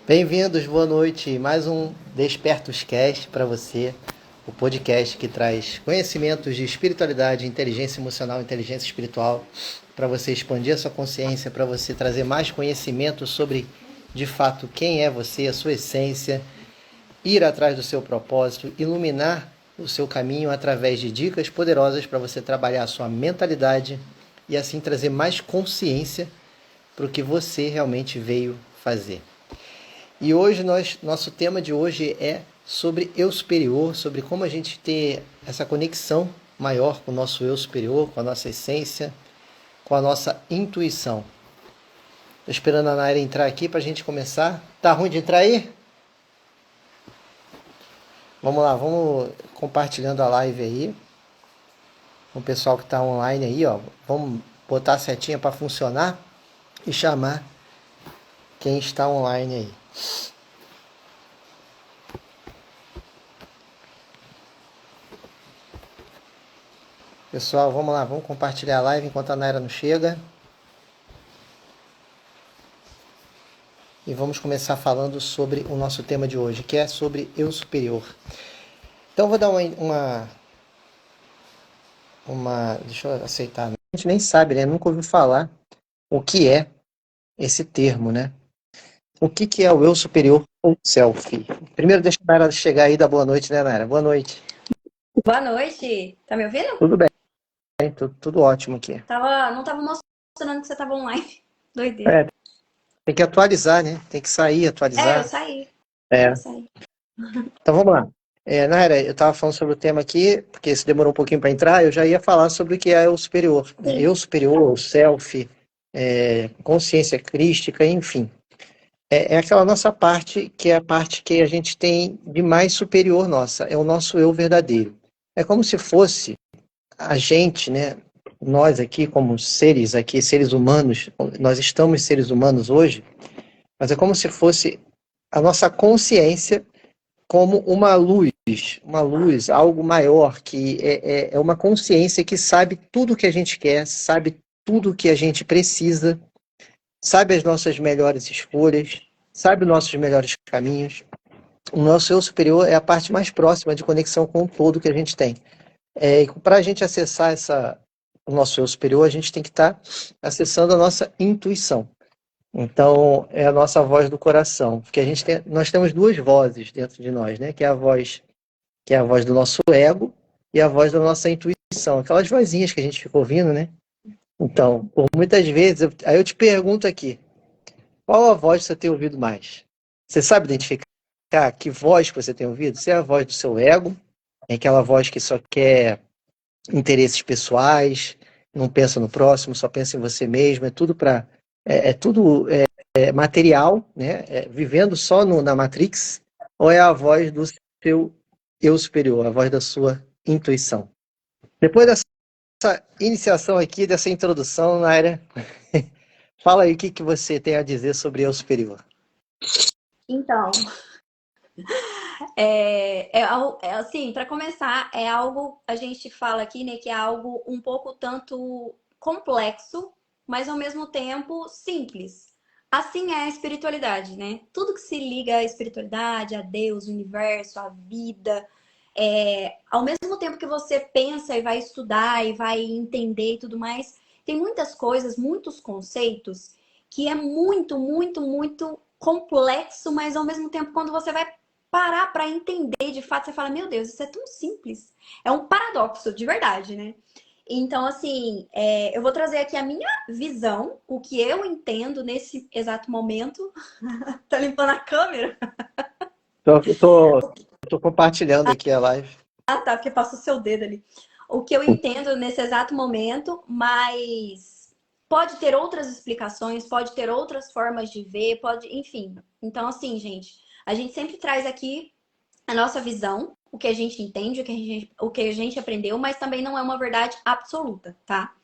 Bem-vindos, boa noite. Mais um Despertos Cast para você, o podcast que traz conhecimentos de espiritualidade, inteligência emocional, inteligência espiritual, para você expandir a sua consciência, para você trazer mais conhecimento sobre, de fato, quem é você, a sua essência, ir atrás do seu propósito, iluminar o seu caminho através de dicas poderosas para você trabalhar a sua mentalidade e assim trazer mais consciência para o que você realmente veio fazer. E hoje nosso tema de hoje é sobre eu superior, sobre como a gente ter essa conexão maior com o nosso eu superior, com a nossa essência, com a nossa intuição. Estou esperando a Naira entrar aqui para a gente começar. Tá ruim de entrar aí? Vamos lá, vamos compartilhando a live aí. Com o pessoal que está online aí, ó. Vamos botar a setinha para funcionar e chamar quem está online aí. Pessoal, vamos lá, vamos compartilhar a live enquanto a Naira não chega. E vamos começar falando sobre o nosso tema de hoje, que é sobre eu superior. Então, vou dar deixa eu aceitar. A gente nem sabe, né? Nunca ouviu falar o que é esse termo, né? O que é o eu superior ou self? Primeiro, deixa a Naira chegar aí, dar boa noite, né, Naira? Boa noite. Boa noite. Tá me ouvindo? Tudo bem, tudo ótimo aqui. Não tava mostrando que você tava online. Doideira. É, tem que atualizar, né? Tem que sair, Eu atualizar. saí. É. Eu saí. Então vamos lá. Naira, eu estava falando sobre o tema aqui, porque se demorou um pouquinho para entrar, eu já ia falar sobre o que é o superior. Né? Sim. Eu superior, o self, consciência crística, enfim. É aquela nossa parte que é a parte que a gente tem de mais superior nossa, é o nosso eu verdadeiro. É como se fosse a gente, né? Nós aqui, como seres aqui, seres humanos, nós estamos seres humanos hoje, mas é como se fosse a nossa consciência como uma luz, algo maior, que é uma consciência que sabe tudo o que a gente quer, sabe tudo o que a gente precisa, sabe as nossas melhores escolhas, sabe os nossos melhores caminhos. O nosso eu superior é a parte mais próxima de conexão com o todo que a gente tem. E para a gente acessar o nosso eu superior, a gente tem que estar acessando a nossa intuição. Então, é a nossa voz do coração, porque nós temos duas vozes dentro de nós, né? Que é a voz do nosso ego e a voz da nossa intuição, aquelas vozinhas que a gente fica ouvindo, né? Então, por muitas vezes, aí eu te pergunto aqui, qual a voz você tem ouvido mais? Você sabe identificar que voz que você tem ouvido? Se é a voz do seu ego, é aquela voz que só quer interesses pessoais, não pensa no próximo, só pensa em você mesmo, é tudo material, né? Vivendo só na Matrix, ou é a voz do seu eu superior, a voz da sua intuição? Depois dessa iniciação aqui, dessa introdução, Naira, fala aí o que você tem a dizer sobre eu superior. Então, assim, para começar, é algo, a gente fala aqui, né, que é algo um pouco tanto complexo, mas ao mesmo tempo simples. Assim é a espiritualidade, né? Tudo que se liga à espiritualidade, a Deus, o universo, a vida, ao mesmo tempo que você pensa e vai estudar e vai entender e tudo mais, tem muitas coisas, muitos conceitos que é muito, muito, muito complexo, mas ao mesmo tempo, quando você vai parar para entender de fato, você fala: Meu Deus, isso é tão simples. É um paradoxo, de verdade, né? Então, assim, eu vou trazer aqui a minha visão, o que eu entendo nesse exato momento. Tá limpando a câmera? Eu tô compartilhando aqui a live. Ah, tá, porque passa o seu dedo ali. O que eu entendo nesse exato momento, mas pode ter outras explicações, pode ter outras formas de ver, pode, enfim. Então, assim, gente, a gente sempre traz aqui a nossa visão, o que a gente entende, o que a gente aprendeu, mas também não é uma verdade absoluta, tá?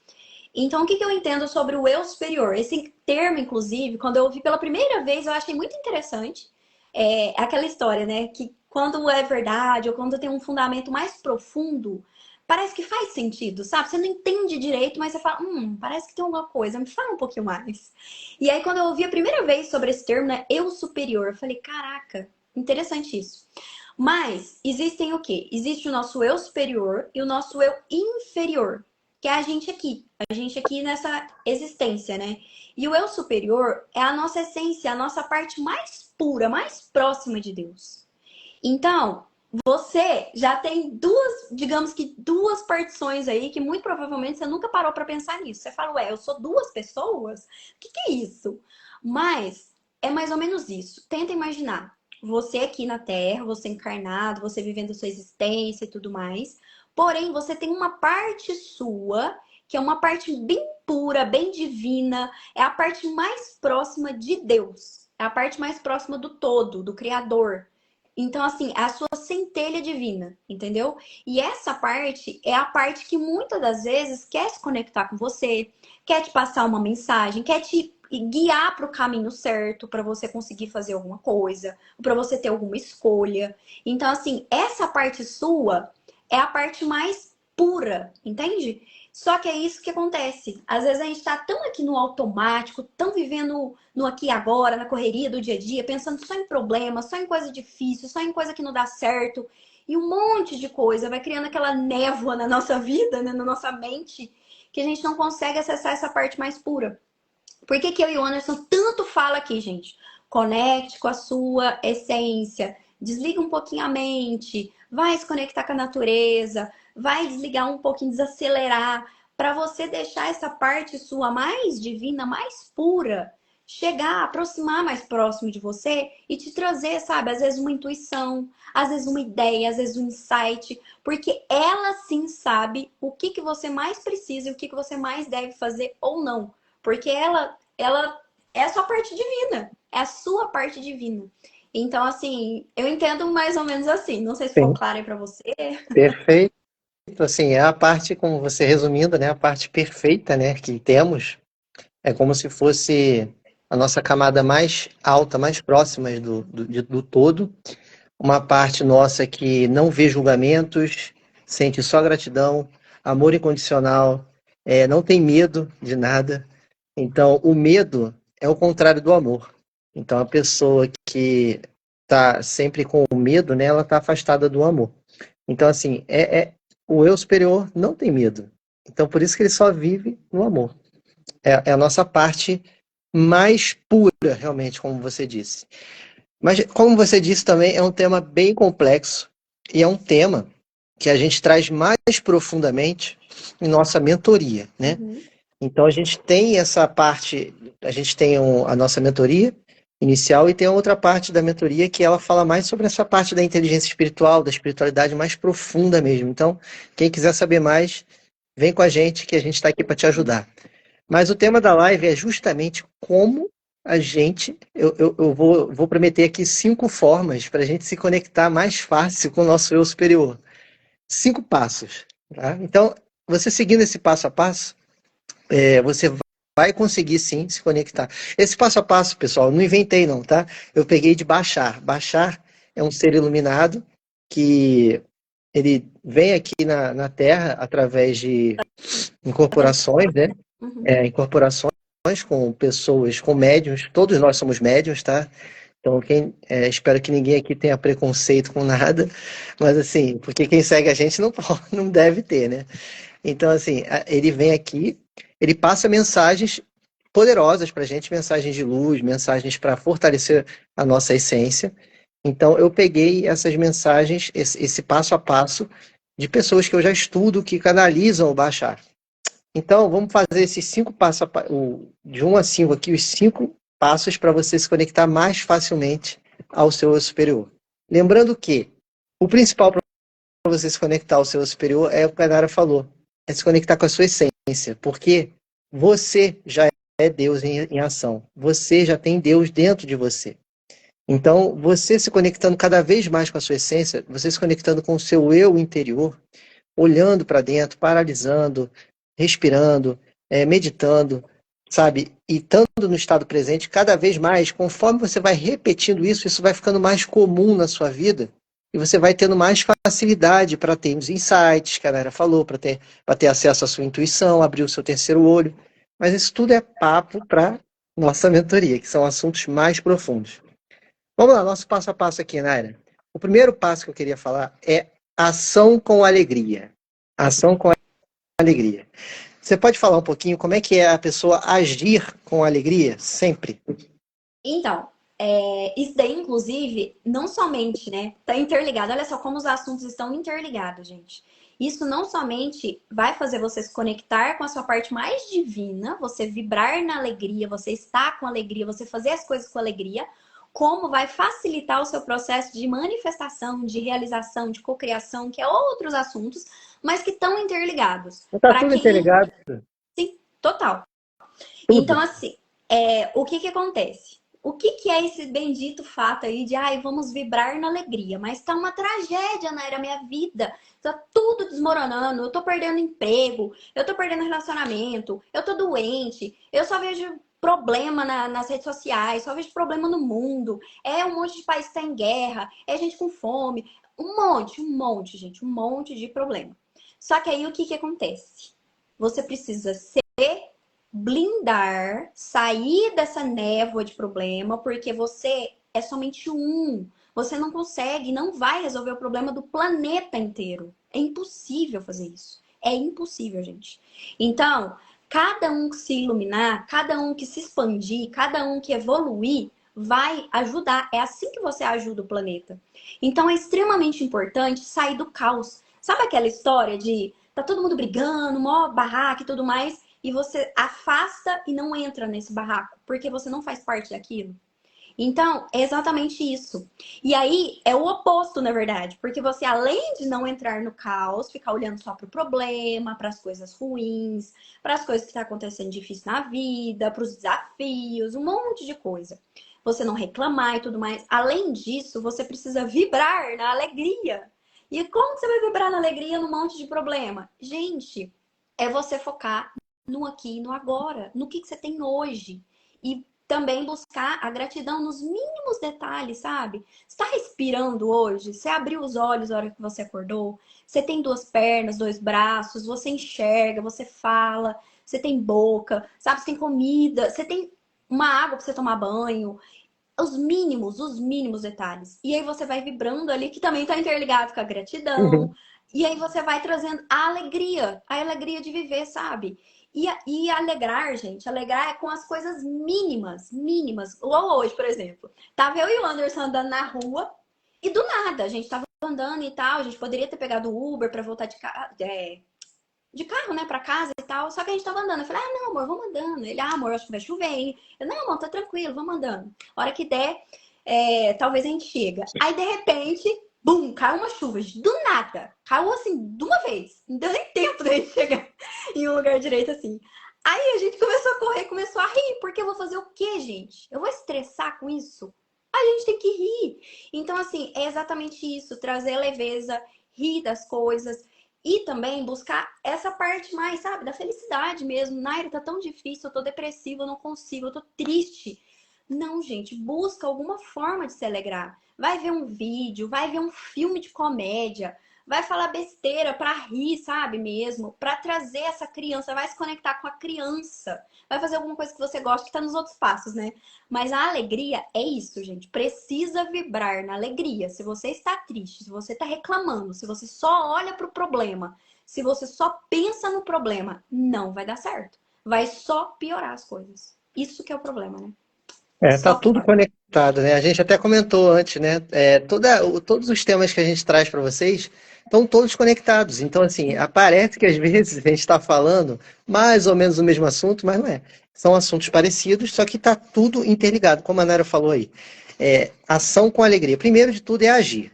Então, o que eu entendo sobre o eu superior? Esse termo, inclusive, quando eu ouvi pela primeira vez, eu achei muito interessante. É aquela história, né? Que quando é verdade ou quando tem um fundamento mais profundo, parece que faz sentido, sabe? Você não entende direito, mas você fala, parece que tem alguma coisa, me fala um pouquinho mais. E aí, quando eu ouvi a primeira vez sobre esse termo, né, eu superior, eu falei, caraca, interessante isso. Mas existem o quê? Existe o nosso eu superior e o nosso eu inferior, que é a gente aqui nessa existência, né? E o eu superior é a nossa essência, a nossa parte mais pura, mais próxima de Deus. Então, você já tem duas, digamos que duas partições aí que muito provavelmente você nunca parou para pensar nisso. Você fala, ué, eu sou duas pessoas? O que é isso? Mas é mais ou menos isso. Tenta imaginar. Você aqui na Terra, você encarnado, você vivendo a sua existência e tudo mais. Porém, você tem uma parte sua, que é uma parte bem pura, bem divina, é a parte mais próxima de Deus. É a parte mais próxima do todo, do Criador. Então, assim, é a sua centelha divina, entendeu? E essa parte é a parte que muitas das vezes quer se conectar com você, quer te passar uma mensagem, quer te guiar para o caminho certo, para você conseguir fazer alguma coisa, para você ter alguma escolha. Então, assim, essa parte sua é a parte mais pura, entende? Só que é isso que acontece. Às vezes a gente tá tão aqui no automático, tão vivendo no aqui e agora, na correria do dia a dia, pensando só em problemas, só em coisa difícil, só em coisa que não dá certo. E um monte de coisa vai criando aquela névoa na nossa vida, né, na nossa mente, que a gente não consegue acessar essa parte mais pura. Por que que eu e o Anderson tanto fala aqui, gente? Conecte com a sua essência. Desliga um pouquinho a mente. Vai se conectar com a natureza. Vai desligar um pouquinho, desacelerar. Para você deixar essa parte sua mais divina, mais pura, chegar, aproximar mais próximo de você e te trazer, sabe? Às vezes uma intuição, às vezes uma ideia, às vezes um insight. Porque ela sim sabe o que que você mais precisa e o que que você mais deve fazer ou não. Porque ela é a sua parte divina. É a sua parte divina. Então, assim, eu entendo mais ou menos assim. Não sei se ficou Sim, claro aí pra você. perfeito. Assim, é a parte, como você resumindo, né, a parte perfeita, né, que temos. É como se fosse a nossa camada mais alta, mais próxima do todo. Uma parte nossa que não vê julgamentos, sente só gratidão, amor incondicional, não tem medo de nada. Então, o medo é o contrário do amor. Então, a pessoa que está sempre com medo, né, ela está afastada do amor. Então, assim, o eu superior não tem medo. Então, por isso que ele só vive no amor. É a nossa parte mais pura, realmente, como você disse. Mas, como você disse também, é um tema bem complexo e é um tema que a gente traz mais profundamente em nossa mentoria, né? Uhum. Então, a gente tem essa parte, a gente tem a nossa mentoria inicial e tem a outra parte da mentoria que ela fala mais sobre essa parte da inteligência espiritual, da espiritualidade mais profunda mesmo. Então, quem quiser saber mais, vem com a gente que a gente está aqui para te ajudar. Mas o tema da live é justamente como a gente. Eu vou prometer aqui 5 formas para a gente se conectar mais fácil com o nosso eu superior. 5 passos. Tá? Então, você seguindo esse passo a passo, você vai conseguir sim se conectar. Esse passo a passo, pessoal, não inventei não, tá? Eu peguei de Bashar. Bashar é um ser iluminado que ele vem aqui na Terra através de incorporações, né? Uhum. Incorporações com pessoas, com médiuns, todos nós somos médiuns, tá? Então, espero que ninguém aqui tenha preconceito com nada, mas assim, porque quem segue a gente não, não deve ter, né? Então, assim, ele vem aqui, ele passa mensagens poderosas para a gente, mensagens de luz, mensagens para fortalecer a nossa essência. Então, eu peguei essas mensagens, esse passo a passo, de pessoas que eu já estudo, que canalizam o Bashar. Então, vamos fazer esses 5 passos, de 1 a 5 aqui, os 5 passos para você se conectar mais facilmente ao seu eu superior. Lembrando que o principal para você se conectar ao seu eu superior é o que a Nara falou, é se conectar com a sua essência, porque você já é Deus em ação, você já tem Deus dentro de você. Então, você se conectando cada vez mais com a sua essência, você se conectando com o seu eu interior, olhando para dentro, paralisando, respirando, meditando, sabe? E estando no estado presente, cada vez mais, conforme você vai repetindo isso, isso vai ficando mais comum na sua vida. e você vai tendo mais facilidade para ter os insights, que a Naira falou, para ter acesso à sua intuição, abrir o seu terceiro olho. Mas isso tudo é papo para nossa mentoria, que são assuntos mais profundos. Vamos lá, nosso passo a passo aqui, Naira. O primeiro passo que eu queria falar é ação com alegria. Ação com alegria. Você pode falar um pouquinho como é que é a pessoa agir com alegria sempre? Então, isso daí, inclusive, não somente, né, tá interligado. Olha só como os assuntos estão interligados, gente. Isso não somente vai fazer você se conectar com a sua parte mais divina, você vibrar na alegria, você estar com alegria, você fazer as coisas com alegria, como vai facilitar o seu processo de manifestação, de realização, de cocriação, que é outros assuntos, mas que estão interligados. Está Para tudo quem... interligado? Sim, total. Então, Tudo. assim, o que que acontece? O que que é esse bendito fato aí de, ai, vamos vibrar na alegria? Mas tá uma tragédia na minha vida. Tá tudo desmoronando, eu tô perdendo emprego, eu tô perdendo relacionamento, eu tô doente, eu só vejo problema nas redes sociais, só vejo problema no mundo. É um monte de país que tá em guerra, é gente com fome, um monte, gente, um monte de problema. Só que aí o que que acontece? Você precisa ser blindar, sair dessa névoa de problema, porque você é somente um. Você não consegue, não vai resolver o problema do planeta inteiro. É impossível fazer isso. É impossível, gente. Então, cada um que se iluminar, cada um que se expandir, cada um que evoluir, vai ajudar. É assim que você ajuda o planeta. Então, é extremamente importante sair do caos. Sabe aquela história de tá todo mundo brigando, mó barraca e tudo mais, e você afasta e não entra nesse barraco, porque você não faz parte daquilo. Então, é exatamente isso. E aí, é o oposto, na verdade, porque você, além de não entrar no caos, ficar olhando só para o problema, para as coisas ruins, para as coisas que estão acontecendo difícil na vida, para os desafios, um monte de coisa. Você não reclamar e tudo mais. Além disso, você precisa vibrar na alegria. E como você vai vibrar na alegria num monte de problema? Gente, é você focar no aqui e no agora, no que você tem hoje. E também buscar a gratidão nos mínimos detalhes, sabe? Você está respirando hoje? Você abriu os olhos na hora que você acordou? Você tem duas pernas, dois braços, você enxerga, você fala, você tem boca, sabe? Você tem comida, você tem uma água para você tomar banho. Os mínimos detalhes. E aí você vai vibrando ali, que também está interligado com a gratidão. Uhum. E aí você vai trazendo a alegria de viver, sabe? E alegrar, gente, alegrar é com as coisas mínimas, mínimas. Igual hoje, por exemplo. Tava eu e o Anderson andando na rua e do nada, a gente tava andando e tal, a gente poderia ter pegado o Uber pra voltar de carro, né, pra casa e tal. Só que a gente tava andando. Eu falei, não, amor, vamos andando. Ele, amor, acho que vai chover, hein? Eu, não, amor, tá tranquilo, vamos andando. A hora que der, talvez a gente chega. Aí, de repente, bum, caiu uma chuva, do nada. Caiu assim, de uma vez. Não deu nem tempo da gente chegar em um lugar direito assim. Aí a gente começou a correr, começou a rir, porque eu vou fazer o quê, gente? Eu vou estressar com isso? A gente tem que rir. Então, assim, é exatamente isso, trazer leveza, rir das coisas e também buscar essa parte mais, sabe, da felicidade mesmo. Naira, tá tão difícil, eu tô depressiva, eu não consigo, eu tô triste. Não, gente, busca alguma forma de se alegrar. Vai ver um vídeo, vai ver um filme de comédia, vai falar besteira pra rir, sabe mesmo? Pra trazer essa criança, vai se conectar com a criança. Vai fazer alguma coisa que você gosta, que tá nos outros passos, né? Mas a alegria é isso, gente. Precisa vibrar na alegria. Se você está triste, se você está reclamando, se você só olha para o problema, se você só pensa no problema, não vai dar certo. Vai só piorar as coisas. Isso que é o problema, né? Tá Só tudo piora. conectado, né? A gente até comentou antes, né? Todos os temas que a gente traz para vocês estão todos conectados. Então, assim, aparece que às vezes a gente está falando mais ou menos o mesmo assunto, mas não é. São assuntos parecidos, só que está tudo interligado, como a Nara falou aí. Ação com alegria. Primeiro de tudo é agir.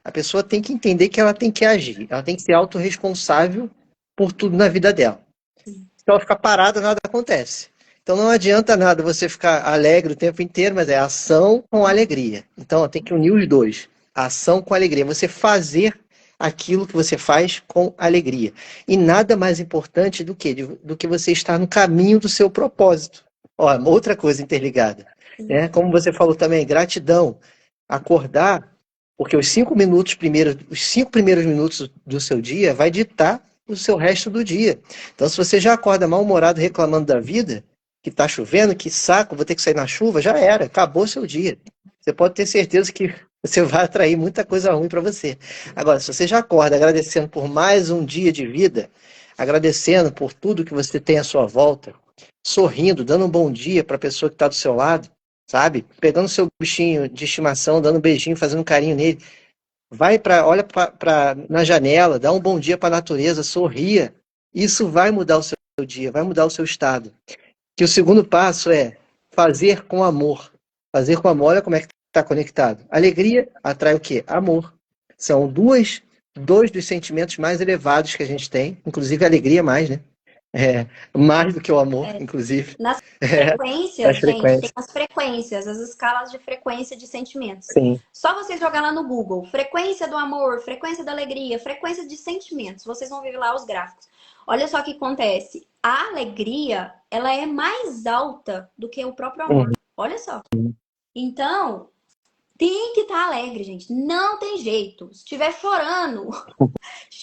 A pessoa tem que entender que ela tem que agir. Ela tem que ser autorresponsável por tudo na vida dela. Se ela ficar parada, nada acontece. Então não adianta nada você ficar alegre o tempo inteiro, mas é ação com alegria. Então tem que unir os dois. Ação com alegria. Você fazer aquilo que você faz com alegria. E nada mais importante do que você estar no caminho do seu propósito. Ó, outra coisa interligada. Né? Como você falou também, gratidão. Acordar Porque os 5 primeiros minutos do seu dia vai ditar o seu resto do dia. Então, se você já acorda mal-humorado reclamando da vida, que tá chovendo, que saco, vou ter que sair na chuva, já era, acabou o seu dia. Você pode ter certeza que você vai atrair muita coisa ruim para você. Agora, se você já acorda agradecendo por mais um dia de vida, agradecendo por tudo que você tem à sua volta, sorrindo, dando um bom dia para a pessoa que está do seu lado, sabe? Pegando seu bichinho de estimação, dando um beijinho, fazendo um carinho nele. Olha na janela, dá um bom dia para a natureza, sorria. Isso vai mudar o seu dia, vai mudar o seu estado. Que o segundo passo é fazer com amor. Fazer com amor, olha como é que está conectado. Alegria atrai o quê? Amor. São dois dos sentimentos mais elevados que a gente tem, inclusive a alegria mais, né? Mais do que o amor, inclusive. Nas É, frequências, as gente, tem frequências. as frequências, as escalas de frequência de sentimentos. Sim. Só você jogar lá no Google, frequência do amor, frequência da alegria, frequência de sentimentos, vocês vão ver lá os gráficos. Olha só o que acontece. A alegria, ela é mais alta do que o próprio amor. Olha só. Então, tem que estar alegre, gente. Não tem jeito. Se estiver chorando,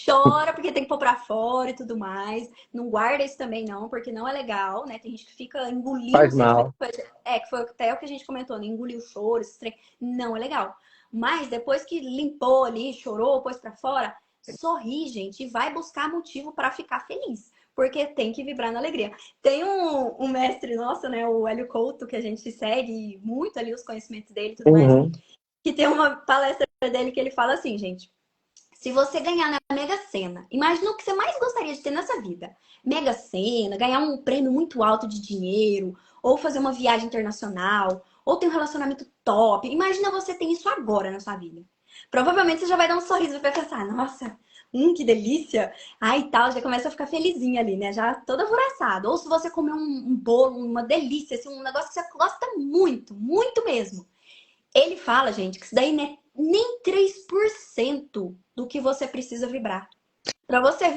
chora porque tem que pôr pra fora e tudo mais. Não guarda isso também não, porque não é legal, né? Tem gente que fica engolindo Faz o sentimento. mal. Que foi até o que a gente comentou, né? Engolir o choro, esse trem. Não é legal. Mas depois que limpou ali, chorou, pôs pra fora, sorri, gente, e vai buscar motivo pra ficar feliz. Porque tem que vibrar na alegria. Tem um mestre nosso, né? O Hélio Couto, que a gente segue muito ali os conhecimentos dele e tudo mais. Que tem uma palestra dele que ele fala assim, gente. Se você ganhar na Mega Sena, imagina o que você mais gostaria de ter nessa vida. Mega Sena, ganhar um prêmio muito alto de dinheiro, ou fazer uma viagem internacional, ou ter um relacionamento top. Imagina você ter isso agora na sua vida. Provavelmente você já vai dar um sorriso e vai pensar, nossa, que delícia. Ai, tal, já começa a ficar felizinha ali, né? Já toda alvoroçada. Ou se você comer um bolo, uma delícia, assim, um negócio que você gosta muito, muito mesmo. Ele fala, gente, que isso daí não é nem 3% do que você precisa vibrar. Pra você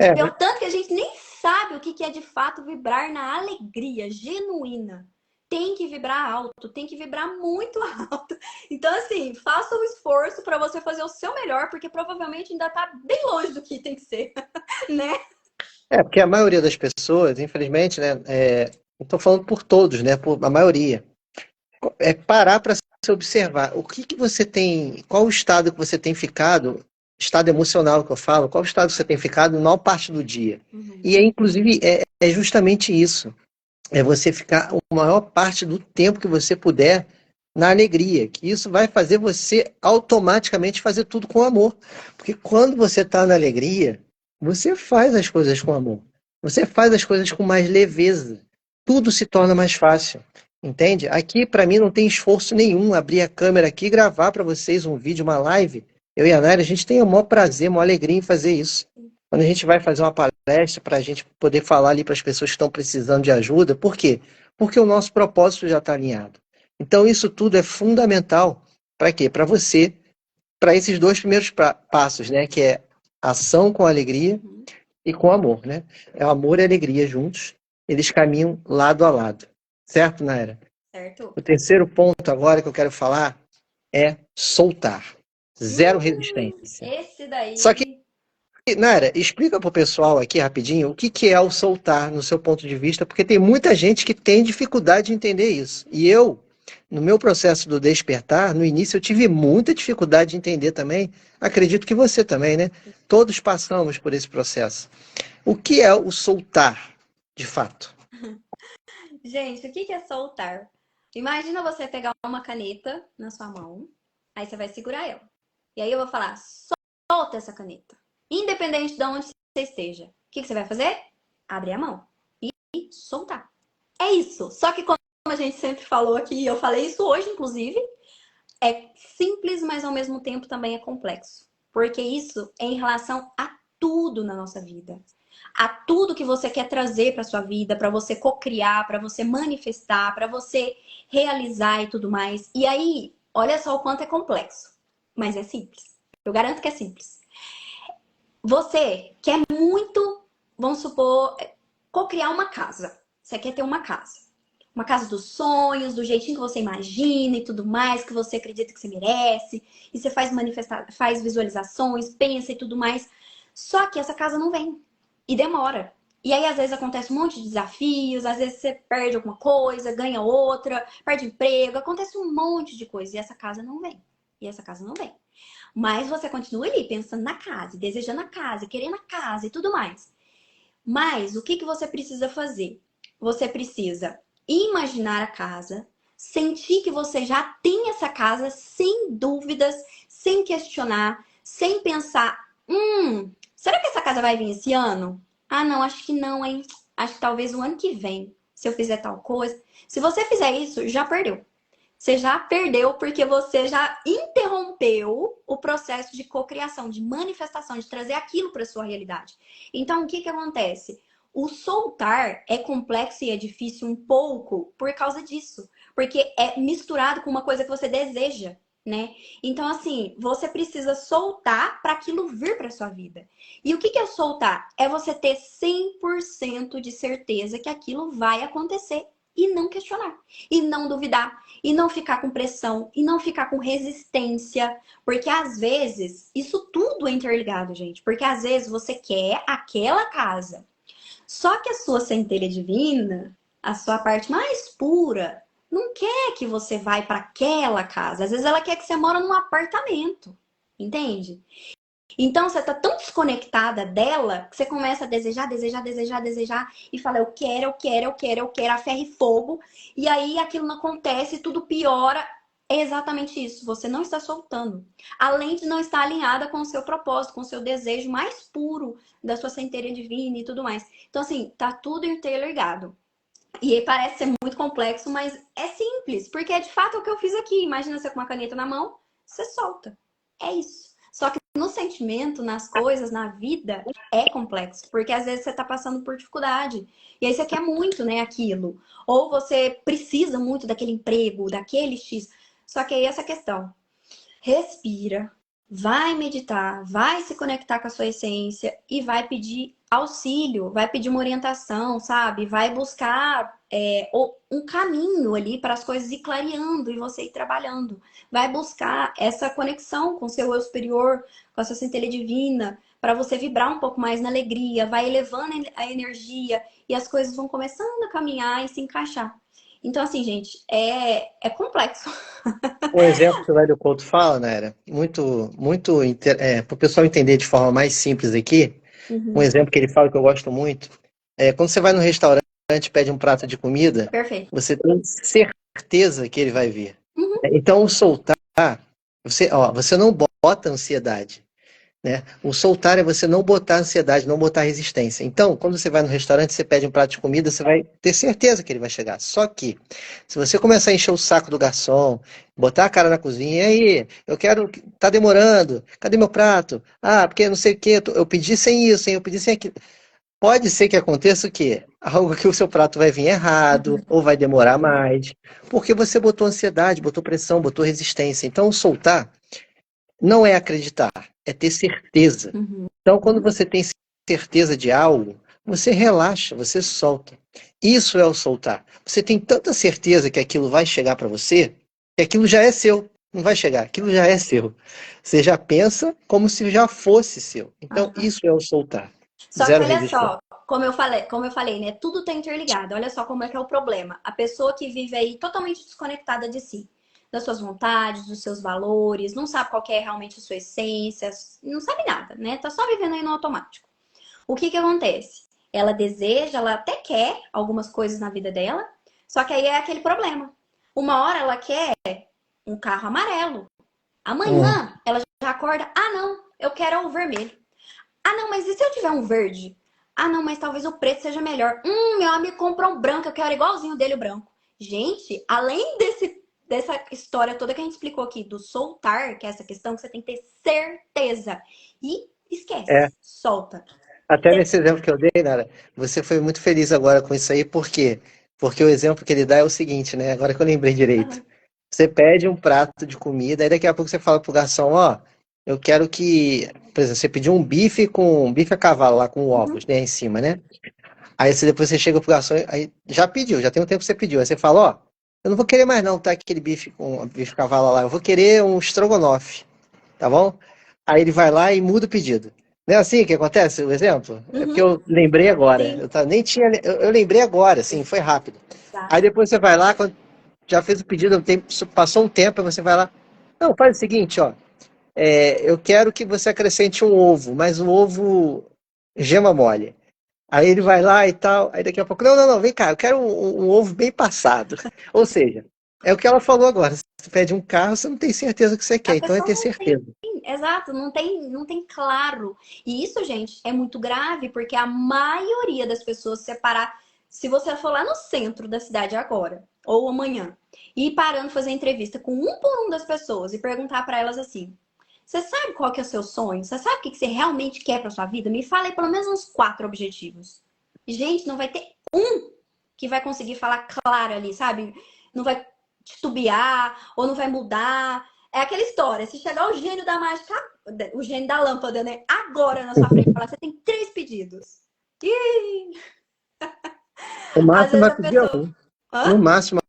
ver o tanto que a gente nem sabe o que é de fato vibrar na alegria genuína. Tem que vibrar alto, tem que vibrar muito alto. Então, assim, faça um esforço para você fazer o seu melhor, porque provavelmente ainda tá bem longe do que tem que ser, né? Porque a maioria das pessoas, infelizmente, né? Não estou falando por todos, né? Por a maioria. É parar para se observar. O que você tem, qual o estado que você tem ficado, estado emocional que eu falo, qual o estado que você tem ficado na maior parte do dia. E inclusive, é justamente isso. É você ficar a maior parte do tempo que você puder na alegria, que isso vai fazer você automaticamente fazer tudo com amor. Porque quando você está na alegria, você faz as coisas com amor. Você faz as coisas com mais leveza. Tudo se torna mais fácil. Entende? Aqui, para mim, não tem esforço nenhum abrir a câmera aqui e gravar para vocês um vídeo, uma live. Eu e a Naira, a gente tem o maior prazer, a maior alegria em fazer isso. Quando a gente vai fazer uma palestra para a gente poder falar ali para as pessoas que estão precisando de ajuda. Por quê? Porque o nosso propósito já está alinhado. Então, isso tudo é fundamental para quê? Para você, para esses dois primeiros passos, né? Que é ação com alegria e com amor, né? É o amor e a alegria juntos. Eles caminham lado a lado. Certo, Naira? Certo. O terceiro ponto agora que eu quero falar é soltar. Zero resistência. Esse daí... Só que, Naira, explica para o pessoal aqui rapidinho o que é o soltar no seu ponto de vista, porque tem muita gente que tem dificuldade de entender isso. E eu, no meu processo do despertar, no início eu tive muita dificuldade de entender também. Acredito que você também, né? Todos passamos por esse processo. O que é o soltar, de fato? Gente, o que é soltar? Imagina você pegar uma caneta na sua mão, aí você vai segurar ela. E aí eu vou falar, solta essa caneta. Independente de onde você esteja. O que você vai fazer? Abrir a mão e soltar. É isso. Só que como a gente sempre falou aqui, eu falei isso hoje, inclusive, é simples, mas ao mesmo tempo também é complexo. Porque isso é em relação a tudo na nossa vida. A tudo que você quer trazer para sua vida, para você cocriar, para você manifestar, para você realizar e tudo mais. E aí, olha só o quanto é complexo, mas é simples. Eu garanto que é simples. Você quer muito, vamos supor, cocriar uma casa. Você quer ter uma casa. uma casa dos sonhos, do jeitinho que você imagina e tudo mais, que você acredita que você merece, e você faz visualizações, pensa e tudo mais. Só que essa casa não vem. E demora. E aí, às vezes, acontece um monte de desafios, às vezes você perde alguma coisa, ganha outra, perde emprego, acontece um monte de coisa e essa casa não vem. E essa casa não vem. Mas você continua ali pensando na casa, desejando a casa, querendo a casa e tudo mais. Mas o que que você precisa fazer? Você precisa imaginar a casa, sentir que você já tem essa casa sem dúvidas, sem questionar, sem pensar, será que essa casa vai vir esse ano? Ah, não, acho que não, hein? Acho que talvez o ano que vem, se eu fizer tal coisa. Se você fizer isso, já perdeu. Você já perdeu porque você já interrompeu o processo de cocriação, de manifestação, de trazer aquilo para sua realidade. Então, o que que acontece? O soltar é complexo e é difícil um pouco por causa disso, porque é misturado com uma coisa que você deseja, né? Então, assim, você precisa soltar para aquilo vir para sua vida. E o que que é soltar? É você ter 100% de certeza que aquilo vai acontecer e não questionar, e não duvidar, e não ficar com pressão, e não ficar com resistência, porque às vezes isso tudo é interligado, gente, porque às vezes você quer aquela casa, só que a sua centelha divina, a sua parte mais pura, não quer que você vá para aquela casa. Às vezes ela quer que você mora num apartamento, entende? Então você tá tão desconectada dela que você começa a desejar, desejar, desejar, desejar e fala, eu quero, eu quero, eu quero, eu quero, a ferro e fogo. E aí aquilo não acontece, tudo piora. É exatamente isso. Você não está soltando. Além de não estar alinhada com o seu propósito, com o seu desejo mais puro da sua centelha divina e tudo mais. Então, assim, tá tudo interligado. E aí parece ser muito complexo, mas é simples, porque é de fato o que eu fiz aqui. Imagina você com uma caneta na mão, você solta. É isso. Só que no sentimento, nas coisas, na vida, é complexo. Porque às vezes você tá passando por dificuldade. E aí você quer muito, né, aquilo. Ou você precisa muito daquele emprego, daquele X. Só que aí essa questão. Respira, vai meditar, vai se conectar com a sua essência e vai pedir auxílio, vai pedir uma orientação, sabe? Vai buscar um caminho ali para as coisas ir clareando e você ir trabalhando. Vai buscar essa conexão com o seu eu superior, com a sua centelha divina, para você vibrar um pouco mais na alegria, vai elevando a energia e as coisas vão começando a caminhar e se encaixar. Então, assim, gente, é complexo. Um exemplo que o Hélio Couto fala, né, para o pessoal entender de forma mais simples aqui, um Uhum. exemplo que ele fala que eu gosto muito, quando você vai no restaurante e pede um prato de comida, Perfeito. você tem certeza que ele vai vir. Uhum. Então, o soltar, você não bota ansiedade. Né? O soltar é você não botar ansiedade, não botar resistência. Então, quando você vai no restaurante, você pede um prato de comida, você vai ter certeza que ele vai chegar. Só que, se você começar a encher o saco do garçom, botar a cara na cozinha, e aí, eu quero, tá demorando, cadê meu prato? Ah, porque não sei o quê, eu pedi sem isso, hein? Eu pedi sem aquilo. Pode ser que aconteça o quê? Algo que o seu prato vai vir errado, ou vai demorar mais, porque você botou ansiedade, botou pressão, botou resistência. Então, o soltar não é acreditar, é ter certeza. Uhum. Então, quando você tem certeza de algo, você relaxa, você solta. Isso é o soltar. Você tem tanta certeza que aquilo vai chegar para você, que aquilo já é seu. Não vai chegar, aquilo já é seu. Você já pensa como se já fosse seu. Então, Aham. isso é o soltar. Só que Zero olha resistência. só, como eu falei, né? Tudo tá interligado. Olha só como é que é o problema. A pessoa que vive aí totalmente desconectada de si, das suas vontades, dos seus valores, não sabe qual que é realmente a sua essência, não sabe nada, né? Tá só vivendo aí no automático. O que que acontece? Ela deseja, ela até quer algumas coisas na vida dela, só que aí é aquele problema. Uma hora ela quer um carro amarelo. Hum, Amanhã ela já acorda, ah não, eu quero o vermelho. Ah, não, mas e se eu tiver um verde? Ah, não, mas talvez o preto seja melhor. Meu amigo comprou um branco, eu quero igualzinho dele o branco. Gente, além dessa história toda que a gente explicou aqui, do soltar, que é essa questão que você tem que ter certeza. E é. esquece, solta. Até nesse exemplo que eu dei, Nara, você foi muito feliz agora com isso aí, por quê? Porque o exemplo que ele dá é o seguinte, né? Agora que eu lembrei direito. Aham. Você pede um prato de comida, aí daqui a pouco você fala pro garçom, ó, eu quero que, por exemplo, você pediu um bife com bife a cavalo lá com Uhum. ovos, né, em cima, né? Aí depois você chega pro garçom, aí já pediu, já tem um tempo que você pediu. Aí você fala, ó, eu não vou querer mais não, tá? Aquele bife com bife cavalo lá, eu vou querer um estrogonofe, tá bom? Aí ele vai lá e muda o pedido. Não é assim que acontece o exemplo? É porque Uhum, eu lembrei agora. sim, Nem tinha, eu lembrei agora, assim, foi rápido. Aí exato. depois você vai lá, quando já fez o pedido, passou um tempo, aí você vai lá. Não, faz o seguinte, ó. Eu quero que você acrescente um ovo, mas um ovo gema mole. Aí ele vai lá e tal, aí daqui a pouco, não, não, não, vem cá, eu quero um ovo bem passado. Ou seja, é o que ela falou agora. Se você pede um carro, você não tem certeza do que você A quer, então é pessoa ter não tem, certeza. exato, não tem claro. E isso, gente, é muito grave, porque a maioria das pessoas separar, se você for lá no centro da cidade agora, ou amanhã, e ir parando fazer entrevista com um por um das pessoas e perguntar para elas assim: você sabe qual que é o seu sonho? Você sabe o que você realmente quer para sua vida? Me fala aí pelo menos uns 4 objetivos. Gente, não vai ter que vai conseguir falar claro ali, sabe? Não vai titubear ou não vai mudar. É aquela história, se chegar o gênio da mágica, o gênio da lâmpada, né? Agora na sua frente, falar, você tem 3 pedidos. E O às máximo vezes vai a pedir pessoa. um. Hã? No máximo,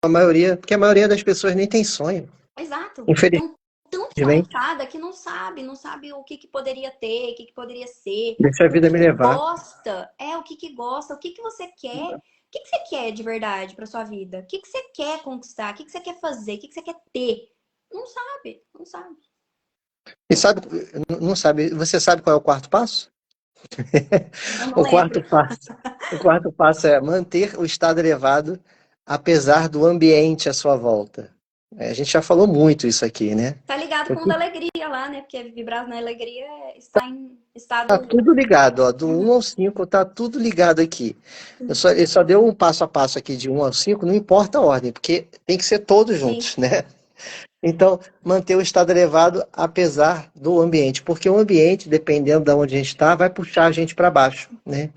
a maioria, porque a maioria das pessoas nem tem sonho. Exato. Infelizmente, Estão tão desconectada que não sabe o que poderia ter, o que poderia ser, deixa a o vida me que levar. gosta, o que gosta, o que você quer. O que você quer de verdade para sua vida? O que você quer conquistar? O que você quer fazer? O que você quer ter? Não sabe, não sabe. E sabe, não sabe, você sabe qual é o quarto passo? Eu não O lembro. quarto passo, o quarto passo é manter o estado elevado apesar do ambiente à sua volta. A gente já falou muito isso aqui, né? Tá ligado com o Porque da alegria lá, né? Porque vibrar na alegria está em tá estado. tudo ligado, ó, do um Uhum. ao 5 tá tudo ligado aqui. Ele só deu um passo a passo aqui de um ao 5, não importa a ordem, porque tem que ser todos Sim, juntos, né? Então, manter o estado elevado apesar do ambiente, porque o ambiente, dependendo de onde a gente está, vai puxar a gente para baixo, né?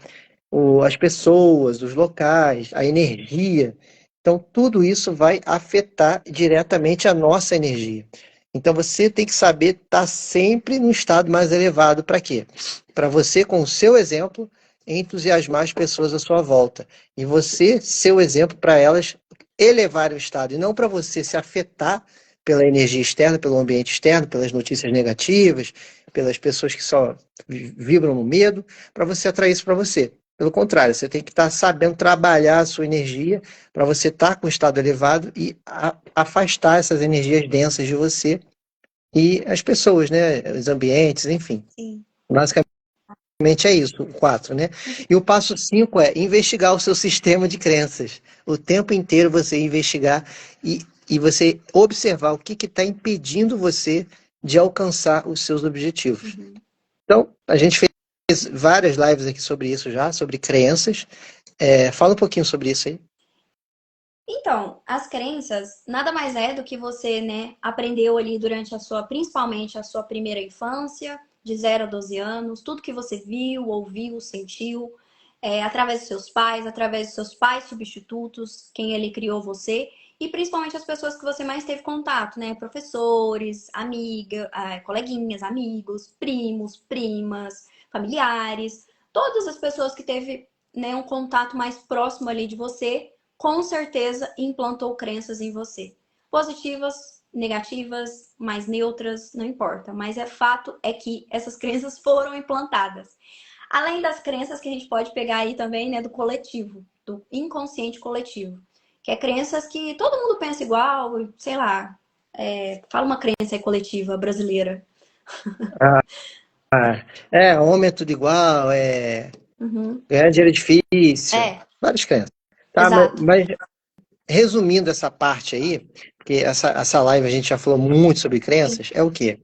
As pessoas, os locais, a energia. Então, tudo isso vai afetar diretamente a nossa energia. Então, você tem que saber estar sempre no estado mais elevado. Para quê? Para você, com o seu exemplo, entusiasmar as pessoas à sua volta. E você ser o exemplo para elas elevarem o estado. E não para você se afetar pela energia externa, pelo ambiente externo, pelas notícias negativas, pelas pessoas que só vibram no medo, para você atrair isso para você. Pelo contrário, você tem que estar sabendo trabalhar a sua energia para você estar com o estado elevado e afastar essas energias densas de você e as pessoas, né? Os ambientes, enfim. sim. Basicamente é isso, o 4, né? E o passo 5 é investigar o seu sistema de crenças. O tempo inteiro você investigar e você observar o que está impedindo você de alcançar os seus objetivos. Uhum. Então, a gente fez várias lives aqui sobre isso já, sobre crenças. Fala um pouquinho sobre isso aí. Então, as crenças nada mais é do que você, né, aprendeu ali durante principalmente a sua primeira infância, de 0 a 12 anos, tudo que você viu, ouviu, sentiu, através dos seus pais, através dos seus pais substitutos, quem ele criou você, e principalmente as pessoas que você mais teve contato, né? Professores, amiga, coleguinhas, amigos, primos, primas, familiares, todas as pessoas que teve, né, um contato mais próximo ali de você com certeza implantou crenças em você. Positivas, negativas, mais neutras, não importa. Mas fato é que essas crenças foram implantadas. Além das crenças que a gente pode pegar aí também, né, do coletivo, do inconsciente coletivo. Que é crenças que todo mundo pensa igual, sei lá. Fala uma crença aí coletiva brasileira. Homem é tudo igual, Uhum. ganhar dinheiro é difícil, É, várias crenças. Tá, exato. mas resumindo essa parte aí, porque essa live a gente já falou muito sobre Sim. crenças, é o quê?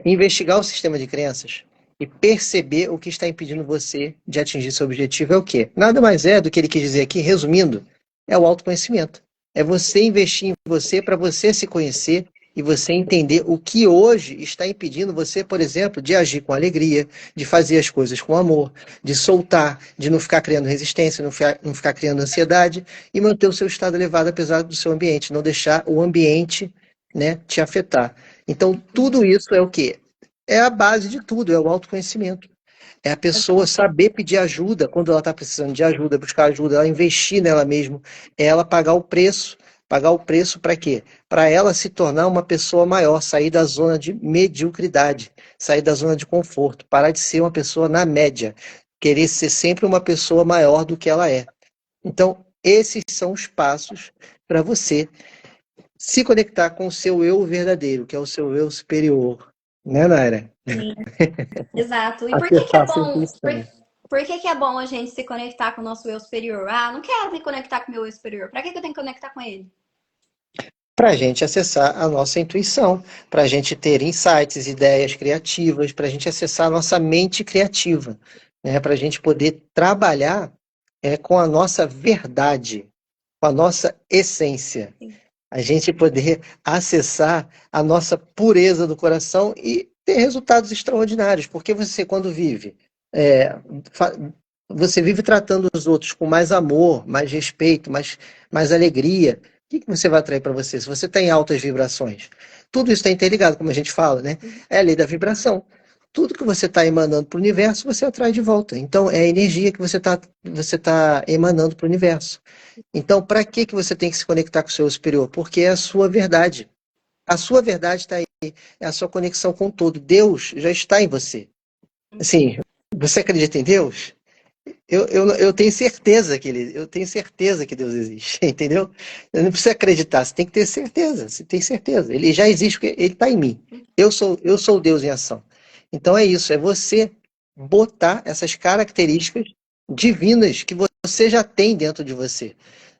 Investigar o sistema de crenças e perceber o que está impedindo você de atingir seu objetivo é o quê? Nada mais é do que ele quis dizer aqui, resumindo, é o autoconhecimento. É você investir em você para você se conhecer e você entender o que hoje está impedindo você, por exemplo, de agir com alegria, de fazer as coisas com amor, de soltar, de não ficar criando resistência, não ficar criando ansiedade e manter o seu estado elevado apesar do seu ambiente, não deixar o ambiente, né, te afetar. Então, tudo isso é o quê? É a base de tudo, é o autoconhecimento. É a pessoa saber pedir ajuda quando ela está precisando de ajuda, buscar ajuda, ela investir nela mesma, é ela pagar o preço. Pagar o preço para quê? Para ela se tornar uma pessoa maior, sair da zona de mediocridade, sair da zona de conforto, parar de ser uma pessoa na média, querer ser sempre uma pessoa maior do que ela é. Então, esses são os passos para você se conectar com o seu eu verdadeiro, que é o seu eu superior, né, Naira? Sim, exato. E por que que é Acessar a sua bom? intuição. Por que que é bom a gente se conectar com o nosso eu superior? Ah, não quero me conectar com o meu eu superior. Pra que que eu tenho que conectar com ele? Para a gente acessar a nossa intuição, para a gente ter insights, ideias criativas, para a gente acessar a nossa mente criativa, né? Para a gente poder trabalhar com a nossa verdade, com a nossa essência. Sim. A gente poder acessar a nossa pureza do coração e ter resultados extraordinários, porque você, quando vive, é, fa- você vive tratando os outros com mais amor, mais respeito, mais alegria. O que que você vai atrair para você? Se você tem altas vibrações, tudo isso está interligado, como a gente fala, né? É a lei da vibração. Tudo que você está emanando para o universo, você atrai de volta. Então, é a energia que você tá emanando para o universo. Então, para que que você tem que se conectar com o seu eu superior? Porque é a sua verdade. A sua verdade está aí. É a sua conexão com o todo. Deus já está em você. Assim, você acredita em Deus? Eu tenho certeza eu tenho certeza que Deus existe, entendeu? Eu não precisa acreditar, você tem que ter certeza. Você tem certeza. Ele já existe, porque ele está em mim. Eu sou Deus em ação. Então é isso, é você botar essas características divinas que você já tem dentro de você.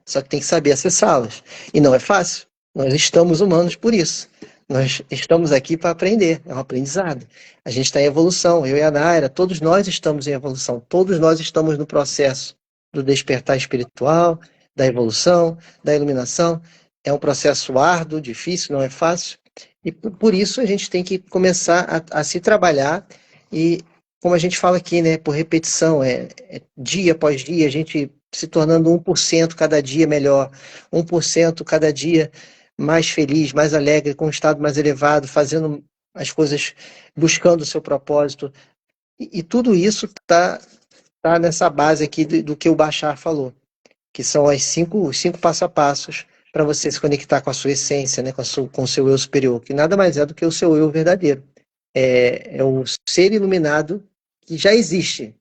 Só que tem que saber acessá-las. E não é fácil. Nós estamos humanos por isso. Nós estamos aqui para aprender, é um aprendizado. A gente está em evolução, eu e a Naira, todos nós estamos em evolução, todos nós estamos no processo do despertar espiritual, da evolução, da iluminação. É um processo árduo, difícil, não é fácil, e por isso a gente tem que começar a se trabalhar e, como a gente fala aqui, né, por repetição, é dia após dia, a gente se tornando 1% cada dia melhor, 1% cada dia mais feliz, mais alegre, com um estado mais elevado, fazendo as coisas, buscando o seu propósito. E tudo isso tá nessa base aqui do que o Bashar falou, que são os cinco passo a passos para você se conectar com a sua essência, né, com o seu eu superior, que nada mais é do que o seu eu verdadeiro. É o ser iluminado que já existe.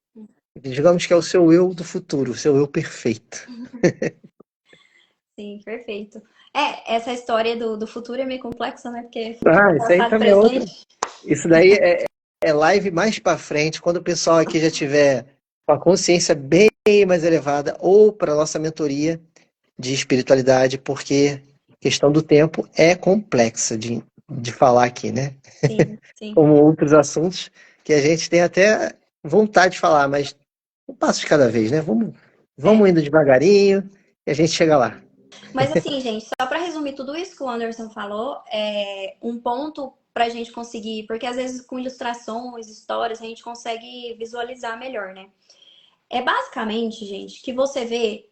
Digamos que é o seu eu do futuro, o seu eu perfeito. Sim, perfeito. Essa história do futuro é meio complexa, né? Porque futuro, Ah, isso aí passado, também é outra. presente. Isso daí é live mais para frente, quando o pessoal aqui já tiver com a consciência bem mais elevada, ou para nossa mentoria de espiritualidade, porque a questão do tempo é complexa de falar aqui, né? Sim, sim. Como outros assuntos que a gente tem até vontade de falar, mas um passo de cada vez, né? Vamos É. indo devagarinho e a gente chega lá. Mas assim, gente, só para resumir tudo isso que o Anderson falou, um ponto para a gente conseguir, porque às vezes com ilustrações, histórias, a gente consegue visualizar melhor, né? É basicamente, gente, que você vê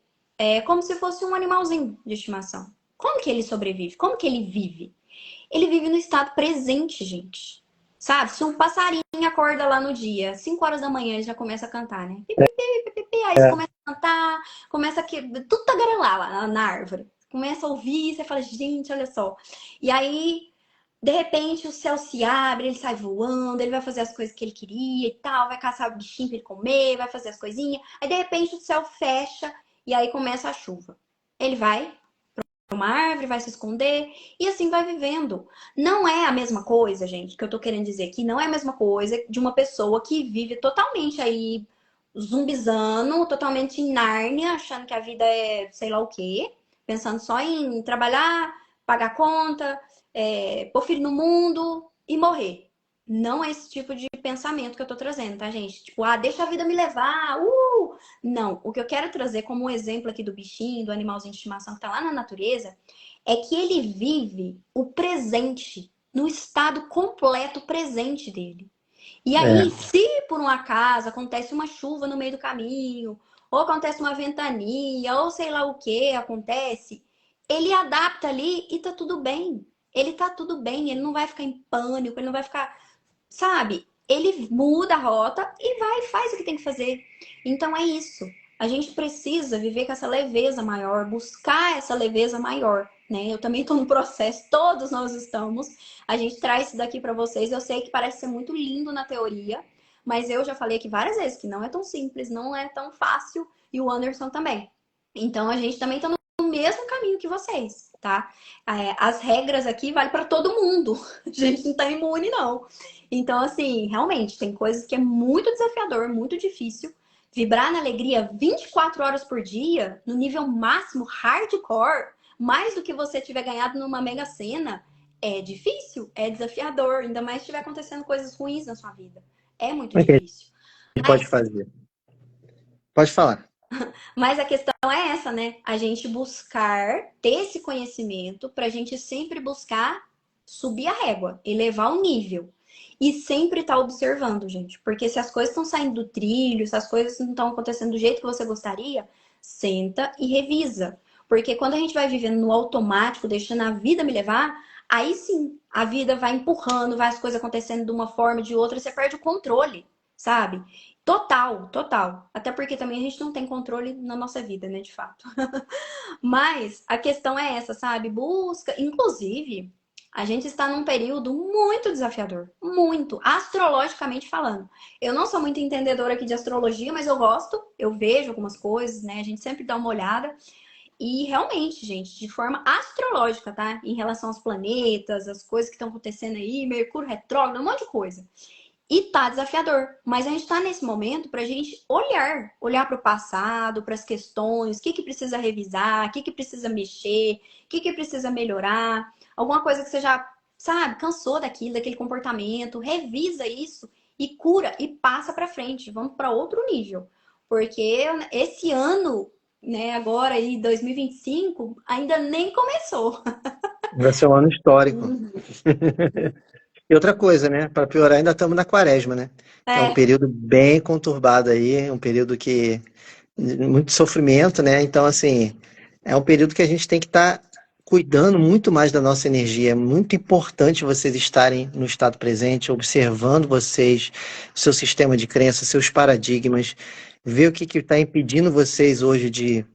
como se fosse um animalzinho de estimação. Como que ele sobrevive? Como que ele vive? Ele vive no estado presente, gente. Sabe? Se um passarinho acorda lá no dia, 5 horas da manhã, ele já começa a cantar, né? Pi, pi, pi, pi, pi, pi. Aí você começa a cantar, começa a tudo tagarelar lá na árvore. Começa a ouvir, você fala, gente, olha só. E aí, de repente, o céu se abre, ele sai voando, ele vai fazer as coisas que ele queria e tal, vai caçar o bichinho pra ele comer, vai fazer as coisinhas. Aí, de repente, o céu fecha e aí começa a chuva. Ele vai uma árvore, vai se esconder e assim vai vivendo. Não é a mesma coisa, gente, que eu tô querendo dizer aqui, não é a mesma coisa de uma pessoa que vive totalmente aí zumbizando, totalmente em Nárnia, achando que a vida é sei lá o quê, pensando só em trabalhar, pagar conta, pôr filho no mundo e morrer. Não é esse tipo de pensamento que eu tô trazendo, tá, gente? Tipo, deixa a vida me levar, Não, o que eu quero trazer como um exemplo aqui do bichinho, do animalzinho de estimação que tá lá na natureza, é que ele vive o presente, no estado completo presente dele. E aí, É, se por um acaso acontece uma chuva no meio do caminho, ou acontece uma ventania, ou sei lá o que acontece, ele adapta ali e tá tudo bem. Ele tá tudo bem, ele não vai ficar em pânico, ele não vai ficar, sabe? ele muda a rota e vai e faz o que tem que fazer. Então é isso. A gente precisa viver com essa leveza maior, buscar essa leveza maior, né? Eu também estou no processo, todos nós estamos. A gente traz isso daqui para vocês. Eu sei que parece ser muito lindo na teoria, mas eu já falei aqui várias vezes que não é tão simples, não é tão fácil, e o Anderson também. Então a gente também está no mesmo caminho que vocês, tá? As regras aqui valem para todo mundo. A gente não está imune, não. Então, assim, realmente, tem coisas que é muito desafiador, muito difícil. Vibrar na alegria 24 horas por dia, no nível máximo, hardcore, mais do que você tiver ganhado numa Mega Sena, é difícil, é desafiador, ainda mais se estiver acontecendo coisas ruins na sua vida. É muito Como é que a difícil. gente pode Mas, fazer? Pode falar. mas a questão é essa, né? A gente buscar ter esse conhecimento para a gente sempre buscar subir a régua, elevar o nível. E sempre estar observando, gente. Porque se as coisas estão saindo do trilho, se as coisas não estão acontecendo do jeito que você gostaria, senta e revisa. Porque quando a gente vai vivendo no automático, deixando a vida me levar, aí sim, a vida vai empurrando, vai as coisas acontecendo de uma forma, de outra, e você perde o controle, sabe? Total, total. Até porque também a gente não tem controle na nossa vida, né, de fato. Mas a questão é essa, sabe? Busca, inclusive, a gente está num período muito desafiador, muito, astrologicamente falando. Eu não sou muito entendedora aqui de astrologia, mas eu gosto, eu vejo algumas coisas, né? A gente sempre dá uma olhada. E realmente, gente, de forma astrológica, tá? Em relação aos planetas, as coisas que estão acontecendo aí, Mercúrio retrógrado, um monte de coisa. E tá desafiador. Mas a gente tá nesse momento pra gente olhar para o passado, para as questões, o que que precisa revisar, o que que precisa mexer, o que que precisa melhorar, alguma coisa que você já, sabe, cansou daquilo, daquele comportamento, revisa isso e cura e passa pra frente. Vamos para outro nível. Porque esse ano, né, agora aí 2025, ainda nem começou. Vai ser um ano histórico. Uhum. E outra coisa, né? Para piorar, ainda estamos na quaresma, né? Que é um É, período bem conturbado aí, um período que muito sofrimento, né? Então, assim, é um período que a gente tem que estar cuidando muito mais da nossa energia. É muito importante vocês estarem no estado presente, observando vocês, seu sistema de crença, seus paradigmas, ver o que está impedindo vocês hoje de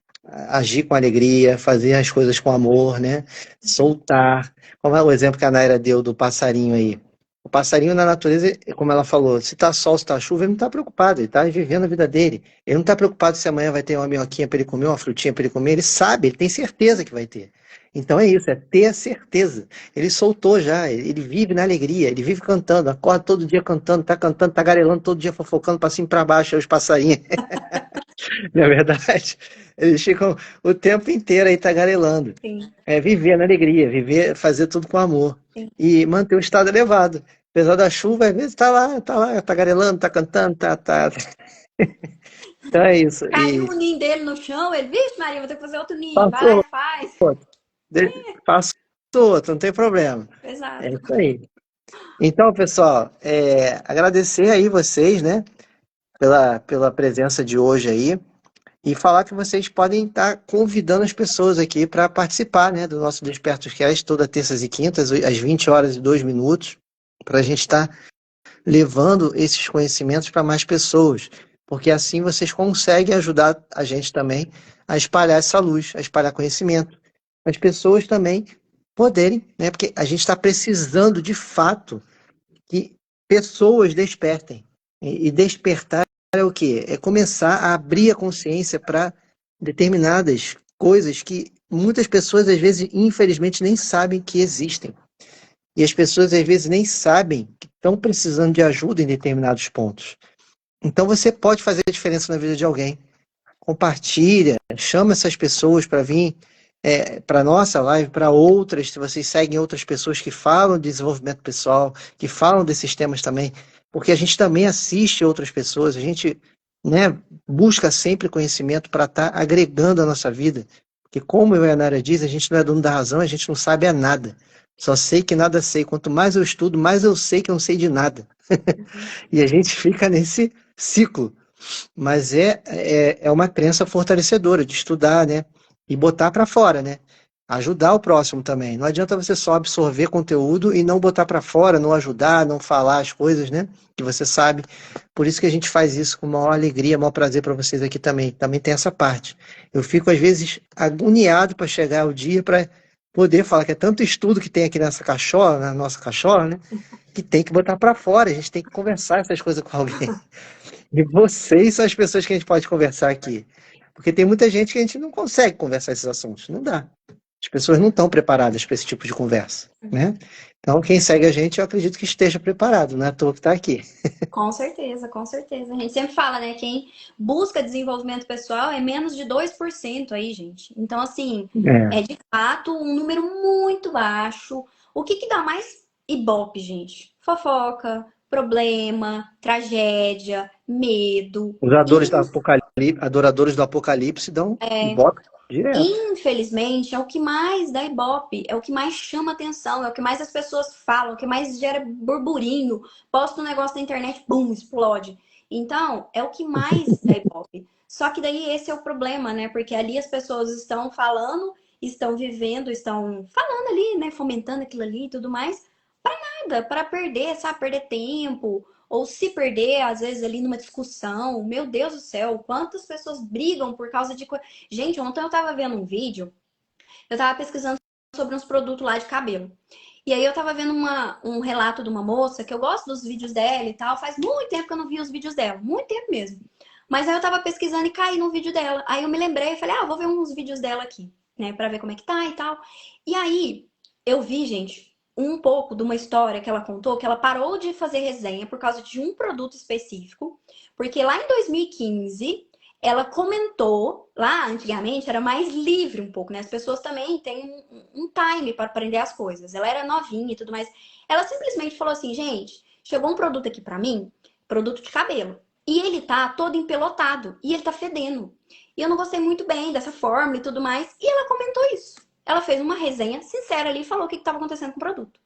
agir com alegria, fazer as coisas com amor, né? Soltar. Como é o exemplo que a Naira deu do passarinho aí. O passarinho na natureza, como ela falou, se tá sol, se tá chuva, ele não tá preocupado, ele tá vivendo a vida dele. Ele não tá preocupado se amanhã vai ter uma minhoquinha para ele comer, uma frutinha para ele comer, ele sabe, ele tem certeza que vai ter. Então é isso, é ter a certeza. Ele soltou já, ele vive na alegria, ele vive cantando, acorda todo dia cantando, tagarelando todo dia, fofocando para cima e para baixo, aí os passarinhos. Não é verdade? Eles ficam o tempo inteiro aí tagarelando. sim, É viver na alegria, viver, fazer tudo com amor. sim. E manter o estado elevado. Apesar da chuva, às vezes tá lá, tagarelando, tá cantando, tá. Então é isso. Caiu E o ninho dele no chão, ele, vixe, Maria, vou ter que fazer outro ninho. Vai lá passou, e faz. passou outro, não tem problema. É Exato. isso aí. Então, pessoal, agradecer aí vocês, né, pela presença de hoje aí. E falar que vocês podem estar convidando as pessoas aqui para participar, né, do nosso Despertos Cast, toda terças e quintas, às 20 horas e 2 minutos, para a gente estar levando esses conhecimentos para mais pessoas, porque assim vocês conseguem ajudar a gente também a espalhar essa luz, a espalhar conhecimento. As pessoas também poderem, né, porque a gente está precisando de fato que pessoas despertem. E despertar é o quê? É começar a abrir a consciência para determinadas coisas que muitas pessoas, às vezes, infelizmente, nem sabem que existem. E as pessoas, às vezes, nem sabem que estão precisando de ajuda em determinados pontos. Então, você pode fazer a diferença na vida de alguém. Compartilha, chama essas pessoas para vir para a nossa live, para outras, se vocês seguem outras pessoas que falam de desenvolvimento pessoal, que falam desses temas também, porque a gente também assiste outras pessoas, a gente, né, busca sempre conhecimento para estar agregando a nossa vida, porque como eu e a Nara diz, a gente não é dono da razão, a gente não sabe a nada, só sei que nada sei, quanto mais eu estudo, mais eu sei que eu não sei de nada, e a gente fica nesse ciclo, mas é uma crença fortalecedora de estudar, né? E botar para fora, né? Ajudar o próximo também. Não adianta você só absorver conteúdo e não botar para fora, não ajudar, não falar as coisas, né? Que você sabe. Por isso que a gente faz isso com maior alegria, maior prazer para vocês aqui também. Também tem essa parte. Eu fico, às vezes, agoniado para chegar o dia para poder falar que é tanto estudo que tem aqui nessa cachola, na nossa cachola, né? Que tem que botar para fora. A gente tem que conversar essas coisas com alguém. E vocês são as pessoas que a gente pode conversar aqui. Porque tem muita gente que a gente não consegue conversar esses assuntos. Não dá. As pessoas não estão preparadas para esse tipo de conversa, né? Então, quem segue a gente, eu acredito que esteja preparado, não é à toa que está aqui. Com certeza, com certeza. A gente sempre fala, né? Quem busca desenvolvimento pessoal é menos de 2% aí, gente. Então, assim, É. é de fato um número muito baixo. O que que dá mais ibope, gente? Fofoca, problema, tragédia, medo. Os adoradores do Apocalipse dão ibope direto. Infelizmente, é o que mais dá ibope, é o que mais chama atenção, é o que mais as pessoas falam, é o que mais gera burburinho. Posta um negócio na internet, bum, explode. Então, é o que mais dá ibope. Só que daí esse é o problema, né? Porque ali as pessoas estão falando, estão vivendo, estão falando ali, né? Fomentando aquilo ali e tudo mais, nada, para perder, sabe? Perder tempo, ou se perder, às vezes, ali numa discussão. Meu Deus do céu, quantas pessoas brigam por causa de coisa. Gente, ontem eu tava vendo um vídeo, eu tava pesquisando sobre uns produtos lá de cabelo. E aí eu tava vendo um relato de uma moça, que eu gosto dos vídeos dela e tal. Faz muito tempo que eu não vi os vídeos dela, muito tempo mesmo. Mas aí eu tava pesquisando e caí no vídeo dela. Aí eu me lembrei e falei, ah, vou ver uns vídeos dela aqui, né, pra ver como é que tá e tal. E aí eu vi, gente, um pouco de uma história que ela contou, que ela parou de fazer resenha por causa de um produto específico, porque lá em 2015 ela comentou, lá antigamente era mais livre um pouco, né? As pessoas também têm um time para aprender as coisas. Ela era novinha e tudo mais. Ela simplesmente falou assim, gente, chegou um produto aqui para mim, produto de cabelo. E ele tá todo empelotado. E ele tá fedendo. E eu não gostei muito bem dessa forma e tudo mais. E ela comentou isso. Ela fez uma resenha sincera ali e falou o que estava acontecendo com o produto.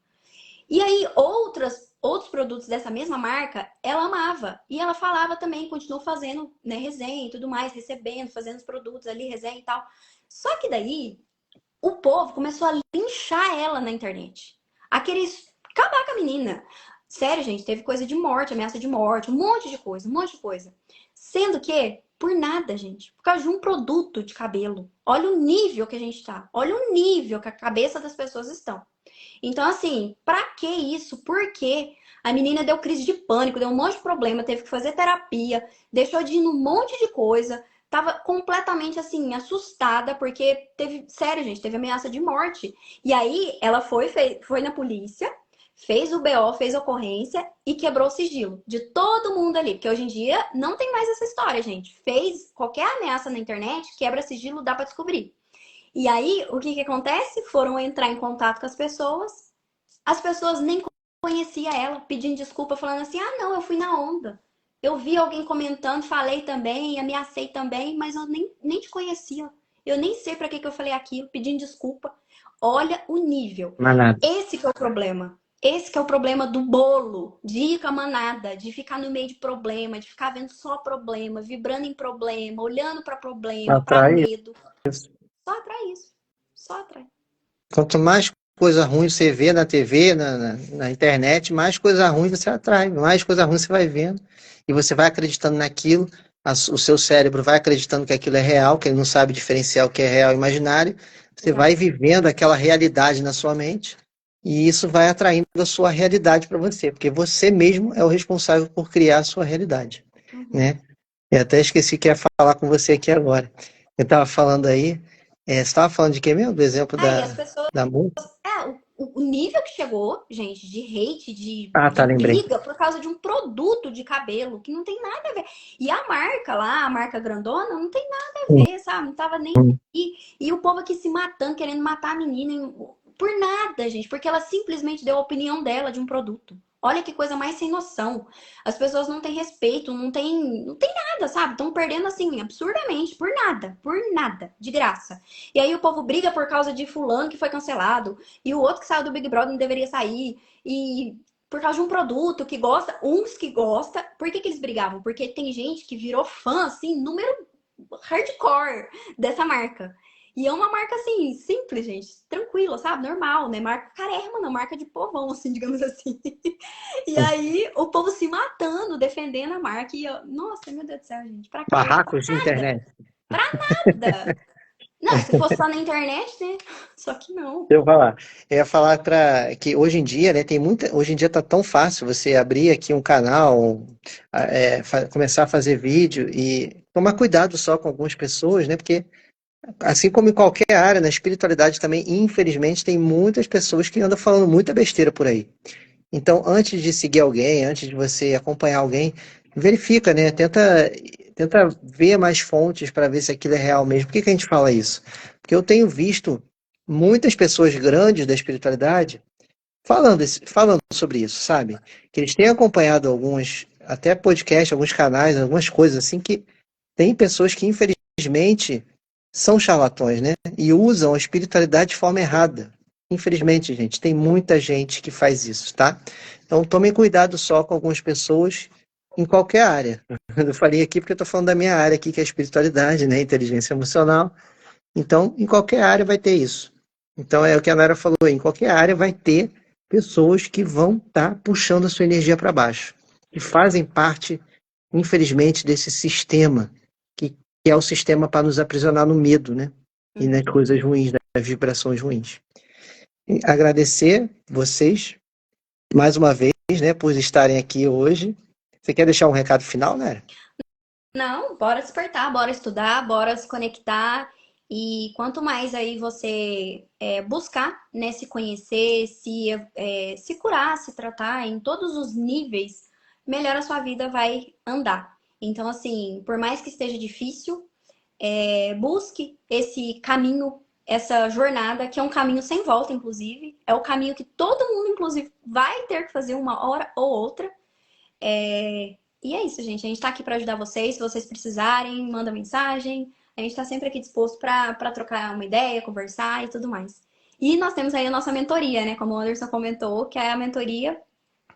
E aí, outros produtos dessa mesma marca, ela amava. E ela falava também, continuou fazendo, né, resenha e tudo mais, recebendo, fazendo os produtos ali, resenha e tal. Só que daí, o povo começou a linchar ela na internet. Aqueles. Acabar com a menina. Sério, gente, teve coisa de morte, ameaça de morte, um monte de coisa, um monte de coisa. Sendo que, por nada, gente, por causa de um produto de cabelo. Olha o nível que a gente tá. Olha o nível que a cabeça das pessoas estão. Então, assim, pra que isso? Por quê? A menina deu crise de pânico, deu um monte de problema, teve que fazer terapia, deixou de ir num monte de coisa, tava completamente assim, assustada, porque teve, sério, gente, teve ameaça de morte. E aí ela foi na polícia, fez o BO, fez a ocorrência e quebrou o sigilo de todo mundo ali. Porque hoje em dia não tem mais essa história, gente. Fez qualquer ameaça na internet, quebra sigilo, dá pra descobrir. E aí, o que que acontece? Foram entrar em contato com as pessoas nem conheciam ela, pedindo desculpa, falando assim: ah, não, eu fui na onda. Eu vi alguém comentando, falei também, ameacei também, mas eu nem te conhecia. Eu nem sei pra que eu falei aquilo, pedindo desculpa. Olha o nível. Mas nada. Esse que é o problema. Esse que é o problema do bolo, de ir com a manada, de ficar no meio de problema, de ficar vendo só problema, vibrando em problema, olhando pra problema, pra Atrai medo. Só atrai isso. Só atrai. Quanto mais coisa ruim você vê na TV, na internet, mais coisa ruim você atrai, mais coisa ruim você vai vendo, e você vai acreditando naquilo, o seu cérebro vai acreditando que aquilo é real, que ele não sabe diferenciar o que é real e imaginário, você Exato. vai vivendo aquela realidade na sua mente, e isso vai atraindo a sua realidade para você, porque você mesmo é o responsável por criar a sua realidade, Uhum. né? Eu até esqueci que ia falar com você aqui agora. Eu estava falando aí, você estava falando de quê mesmo? Do exemplo Aí as pessoas. da multa? O nível que chegou, gente, de hate, Ah, de tá, lembrei. briga por causa de um produto de cabelo que não tem nada a ver. E a marca lá, a marca grandona, não tem nada a ver, sabe? Não tava nem Hum. aí. E o povo aqui se matando, querendo matar a menina por nada, gente, porque ela simplesmente deu a opinião dela de um produto. Olha que coisa mais sem noção. As pessoas não têm respeito, não tem nada, sabe? Estão perdendo assim absurdamente por nada, de graça. E aí o povo briga por causa de fulano que foi cancelado, e o outro que saiu do Big Brother não deveria sair, e por causa de um produto que gosta, uns que gosta. Por que que eles brigavam? Porque tem gente que virou fã, assim, número hardcore dessa marca. E é uma marca, assim, simples, gente. Tranquila, sabe? Normal, né? Marca carérrima, não. Marca de povão, assim, digamos assim. E aí, o povo se matando, defendendo a marca. E eu, nossa, meu Deus do céu, gente. Pra quê? Pra Barracos de nada. internet. Pra nada. Não, se fosse só na internet, né? Só que não. Eu ia falar. Eu ia falar para que hoje em dia, né, tem muita. Hoje em dia tá tão fácil você abrir aqui um canal, começar a fazer vídeo e tomar cuidado só com algumas pessoas, né? Porque assim como em qualquer área, na espiritualidade também, infelizmente, tem muitas pessoas que andam falando muita besteira por aí. Então, antes de seguir alguém, antes de você acompanhar alguém, verifica, né? Tenta ver mais fontes para ver se aquilo é real mesmo. Por que que a gente fala isso? Porque eu tenho visto muitas pessoas grandes da espiritualidade falando sobre isso, sabe? Que eles têm acompanhado alguns, até podcast, alguns canais, algumas coisas assim, que tem pessoas que, infelizmente, são charlatões, né? E usam a espiritualidade de forma errada. Infelizmente, gente, tem muita gente que faz isso, tá? Então, tomem cuidado só com algumas pessoas em qualquer área. Eu falei aqui porque eu estou falando da minha área aqui, que é a espiritualidade, né? Inteligência emocional. Então, em qualquer área vai ter isso. Então, é o que a Nara falou, em qualquer área vai ter pessoas que vão estar puxando a sua energia para baixo, que fazem parte, infelizmente, desse sistema, que é o sistema para nos aprisionar no medo, né? E nas Uhum. coisas ruins, nas vibrações ruins. E agradecer vocês mais uma vez, né, por estarem aqui hoje. Você quer deixar um recado final, Nara? Não, bora despertar, bora estudar, bora se conectar. E quanto mais aí você buscar, né, se conhecer, se curar, se tratar em todos os níveis, melhor a sua vida vai andar. Então, assim, por mais que esteja difícil, busque esse caminho, essa jornada, que é um caminho sem volta, inclusive. É o caminho que todo mundo, inclusive, vai ter que fazer uma hora ou outra. E é isso, gente. A gente tá aqui para ajudar vocês. Se vocês precisarem, manda mensagem. A gente tá sempre aqui disposto para trocar uma ideia, conversar e tudo mais. E nós temos aí a nossa mentoria, né? Como o Anderson comentou, que é a mentoria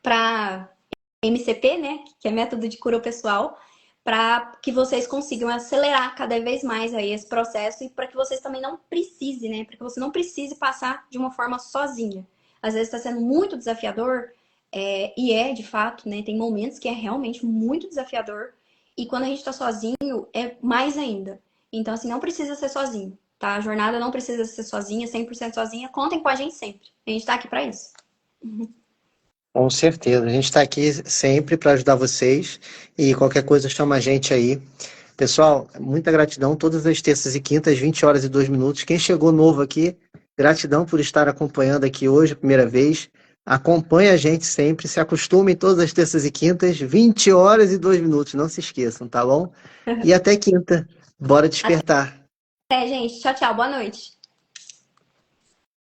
para MCP, né? Que é método de cura pessoal, para que vocês consigam acelerar cada vez mais aí esse processo e para que vocês também não precisem, né? Para que você não precise passar de uma forma sozinha. Às vezes está sendo muito desafiador, e de fato, né? Tem momentos que é realmente muito desafiador. E quando a gente está sozinho, é mais ainda. Então, assim, não precisa ser sozinho, tá? A jornada não precisa ser sozinha, 100% sozinha. Contem com a gente sempre. A gente tá aqui para isso. Com certeza. A gente está aqui sempre para ajudar vocês e qualquer coisa chama a gente aí. Pessoal, muita gratidão. Todas as terças e quintas, 20 horas e 2 minutos. Quem chegou novo aqui, gratidão por estar acompanhando aqui hoje, primeira vez. Acompanhe a gente sempre, se acostumem todas as terças e quintas, 20 horas e 2 minutos. Não se esqueçam, tá bom? E até quinta. Bora despertar. Até, gente. Tchau, tchau. Boa noite.